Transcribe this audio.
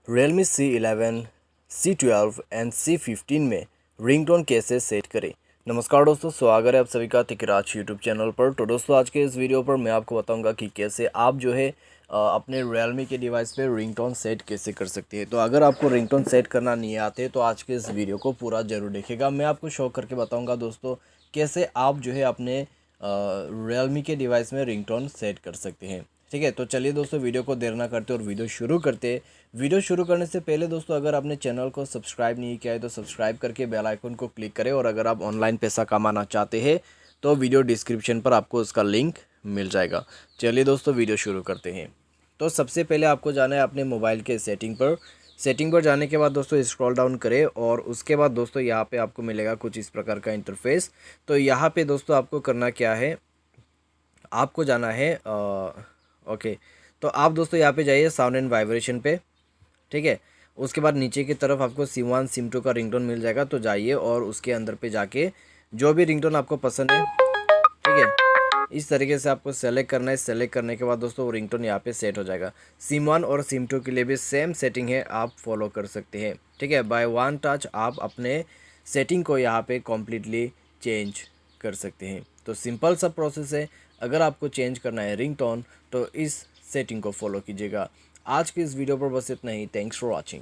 Realme C11, C12 and C15 में ringtone कैसे set करें। नमस्कार दोस्तों, स्वागत है आप सभी का तिकराज यूट्यूब चैनल पर। तो दोस्तों आज के इस वीडियो पर मैं आपको बताऊंगा कि कैसे आप जो है अपने Realme के डिवाइस पे रिंगटोन सेट कैसे कर सकते हैं। तो अगर आपको रिंगटोन सेट करना नहीं आते तो आज के इस वीडियो को पूरा ज़रूर देखिएगा। मैं आपको शो करके बताऊँगा दोस्तों कैसे आप जो है अपने Realme के डिवाइस में रिंगटोन सेट कर सकते हैं। ठीक है, तो चलिए दोस्तों वीडियो को देर ना करते और वीडियो शुरू करते। वीडियो शुरू करने से पहले दोस्तों अगर आपने चैनल को सब्सक्राइब नहीं किया है तो सब्सक्राइब करके बेल आइकन को क्लिक करें। और अगर आप ऑनलाइन पैसा कमाना चाहते हैं तो वीडियो डिस्क्रिप्शन पर आपको उसका लिंक मिल जाएगा। चलिए दोस्तों वीडियो शुरू करते हैं। तो सबसे पहले आपको जाना है अपने मोबाइल के सेटिंग पर जाने के बाद दोस्तों स्क्रॉल डाउन करें और उसके बाद दोस्तों यहाँ पे आपको मिलेगा कुछ इस प्रकार का इंटरफेस। तो यहाँ पे दोस्तों आपको करना क्या है, आपको जाना है ओके। तो आप दोस्तों यहाँ पे जाइए साउंड एंड वाइब्रेशन पे। ठीक है, उसके बाद नीचे की तरफ आपको सिम 1 सिम 2 का रिंगटोन मिल जाएगा। तो जाइए और उसके अंदर पे जाके जो भी रिंगटोन आपको पसंद है, ठीक है, इस तरीके से आपको सेलेक्ट करना है। सेलेक्ट करने के बाद दोस्तों वो रिंगटोन यहाँ पे सेट हो जाएगा। सिम 1 और सिम 2 के लिए भी सेम सेटिंग है, आप फॉलो कर सकते हैं। ठीक है, बाय वन टच आप अपने सेटिंग को यहाँ पे कम्प्लीटली चेंज कर सकते हैं। तो सिंपल सा प्रोसेस है। अगर आपको चेंज करना है रिंगटोन तो इस सेटिंग को फॉलो कीजिएगा। आज की इस वीडियो पर बस इतना ही। Thanks for watching.